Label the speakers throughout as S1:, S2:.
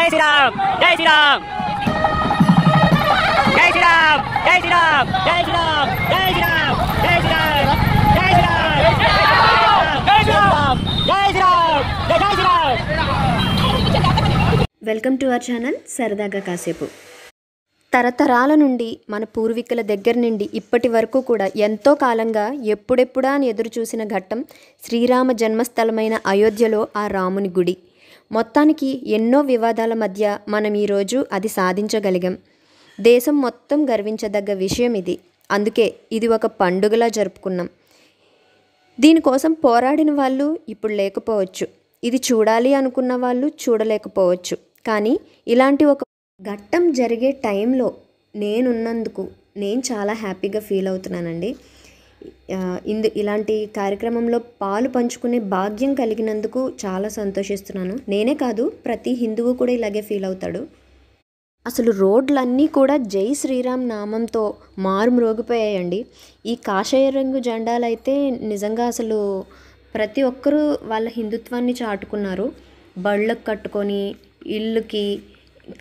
S1: జై శ్రీరామ్ జై శ్రీరామ్ జై శ్రీరామ్ జై శ్రీరామ్ జై శ్రీరామ్ జై శ్రీరామ్ జై శ్రీరామ్ జై శ్రీరామ్ జై శ్రీరామ్ జై శ్రీరామ్ జై Shriram.
S2: Welcome to our channel సరదాగా కాసేపు. తరతరాల నుండి మన పూర్వీకుల దగ్గర నుండి ఇప్పటి వరకు కూడా ఎంతో కాలంగా ఎప్పుడెప్పుడా అని ఎదురు చూసిన ఘట్టం శ్రీరామ జన్మస్థలమైన అయోధ్యలో ఆ రాముని గుడి. మొత్తానికి ఎన్నో వివాదాల మధ్య మనం ఈరోజు అది సాధించగలిగాం. దేశం మొత్తం గర్వించదగ్గ విషయం ఇది. అందుకే ఇది ఒక పండుగలా జరుపుకున్నాం. దీనికోసం పోరాడిన వాళ్ళు ఇప్పుడు లేకపోవచ్చు, ఇది చూడాలి అనుకున్న వాళ్ళు చూడలేకపోవచ్చు. కానీ ఇలాంటి ఒక ఘట్టం జరిగే టైంలో నేనున్నందుకు నేను చాలా హ్యాపీగా ఫీల్ అవుతున్నానండి. ఇలాంటి కార్యక్రమంలో పాలు పంచుకునే భాగ్యం కలిగినందుకు చాలా సంతోషిస్తున్నాను. నేనే కాదు, ప్రతి హిందువు కూడా ఇలాగే ఫీల్ అవుతాడు. అసలు రోడ్లన్నీ కూడా జై శ్రీరామ్ నామంతో మారుమ్రోగిపోయాయండి. ఈ కాషాయ రంగు జెండాలు అయితే నిజంగా అసలు ప్రతి ఒక్కరూ వాళ్ళ హిందుత్వాన్ని చాటుకున్నారు. బళ్ళకు కట్టుకొని, ఇళ్ళకి,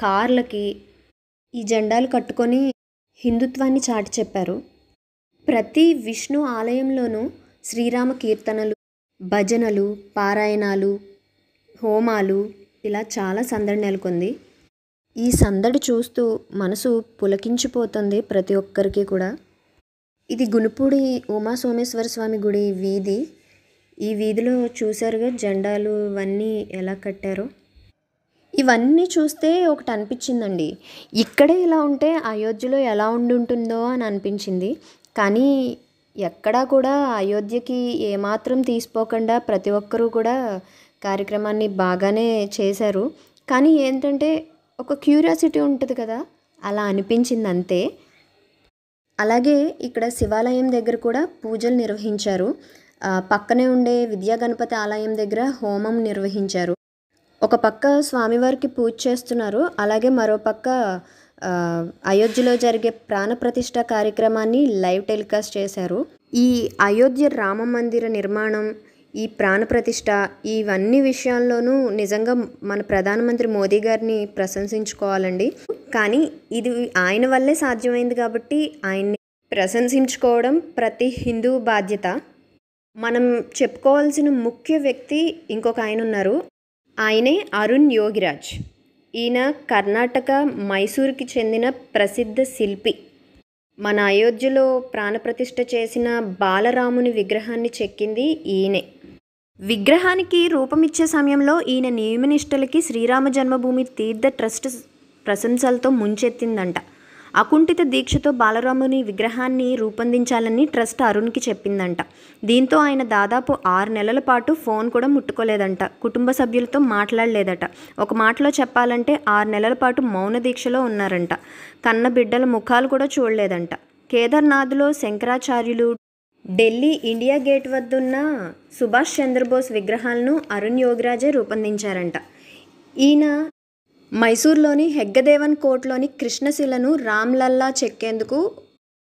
S2: కార్లకి ఈ జెండాలు కట్టుకొని హిందుత్వాన్ని చాటి చెప్పారు. ప్రతి విష్ణు ఆలయంలోనూ శ్రీరామ కీర్తనలు, భజనలు, పారాయణాలు, హోమాలు ఇలా చాలా సందడి నెలకొంది. ఈ సందడి చూస్తూ మనసు పులకించిపోతుంది ప్రతి ఒక్కరికి కూడా. ఇది గునుపూడి ఉమా సోమేశ్వర స్వామి గుడి వీధి. ఈ వీధిలో చూశారుగా జెండాలు ఇవన్నీ ఎలా కట్టారో. ఇవన్నీ చూస్తే ఒకటి అనిపించిందండి, ఇక్కడే ఇలా ఉంటే అయోధ్యలో ఎలా ఉంటుందో అని అనిపించింది. కానీ ఎక్కడా కూడా అయోధ్యకి ఏమాత్రం తీసిపోకుండా ప్రతి ఒక్కరూ కూడా కార్యక్రమాన్ని బాగానే చేశారు. కానీ ఏంటంటే ఒక క్యూరియాసిటీ ఉంటుంది కదా, అలా అనిపించింది అంతే. అలాగే ఇక్కడ శివాలయం దగ్గర కూడా పూజలు నిర్వహించారు. పక్కనే ఉండే విద్యా గణపతి ఆలయం దగ్గర హోమం నిర్వహించారు. ఒక పక్క స్వామివారికి పూజ చేస్తున్నారు, అలాగే మరో పక్క అయోధ్యలో జరిగే ప్రాణప్రతిష్ఠ కార్యక్రమాన్ని లైవ్ టెలికాస్ట్ చేశారు. ఈ అయోధ్య రామ మందిర నిర్మాణం, ఈ ప్రాణప్రతిష్ఠ, ఇవన్నీ విషయాల్లోనూ నిజంగా మన ప్రధానమంత్రి మోదీ గారిని ప్రశంసించుకోవాలండి. కానీ ఇది ఆయన వల్లే సాధ్యమైంది కాబట్టి ఆయన్ని ప్రశంసించుకోవడం ప్రతి హిందువు బాధ్యత. మనం చెప్పుకోవాల్సిన ముఖ్య వ్యక్తి ఇంకొక ఆయన ఉన్నారు. ఆయనే అరుణ్ యోగిరాజ్. ఈయన కర్ణాటక మైసూరుకి చెందిన ప్రసిద్ధ శిల్పి. మన అయోధ్యలో ప్రాణప్రతిష్ఠ చేసిన బాలరాముని విగ్రహాన్ని చెక్కింది ఈయనే. విగ్రహానికి రూపమిచ్చే సమయంలో ఈయన నియమనిష్టలకి శ్రీరామ జన్మభూమి తీర్థ ట్రస్ట్ ప్రశంసలతో ముంచెత్తిందంట. అకుంఠిత దీక్షతో బాలరాముని విగ్రహాన్ని రూపొందించాలని ట్రస్ట్ అరుణ్కి చెప్పిందంట. దీంతో ఆయన దాదాపు 6 నెలల పాటు ఫోన్ కూడా ముట్టుకోలేదంట, కుటుంబ సభ్యులతో మాట్లాడలేదట. ఒక మాటలో చెప్పాలంటే 6 నెలల పాటు మౌన దీక్షలో ఉన్నారంట. కన్న బిడ్డల ముఖాలు కూడా చూడలేదంట. కేదార్నాథ్లో శంకరాచార్యులు, ఢిల్లీ ఇండియా గేట్ వద్దున్న సుభాష్ చంద్రబోస్ విగ్రహాలను అరుణ్ యోగిరాజే రూపొందించారంట. ఈయన మైసూర్లోని హెగ్గదేవన్ కోట్లోని కృష్ణశిలను రామ్లల్లా చెక్కేందుకు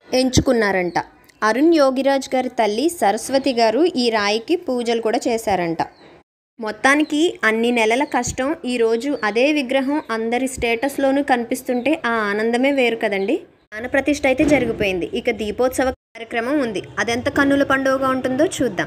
S2: ఎంచుకున్నారంట. అరుణ్ యోగిరాజ్ గారి తల్లి సరస్వతి గారు ఈ రాయికి పూజలు కూడా చేశారంట. మొత్తానికి అన్ని నెలల కష్టం ఈరోజు అదే విగ్రహం అందరి స్టేటస్లోనూ కనిపిస్తుంటే ఆ ఆనందమే వేరు కదండి. ప్రాణప్రతిష్ఠ అయితే జరిగిపోయింది. ఇక దీపోత్సవ కార్యక్రమం ఉంది. అదెంత కన్నుల పండుగగా ఉంటుందో చూద్దాం.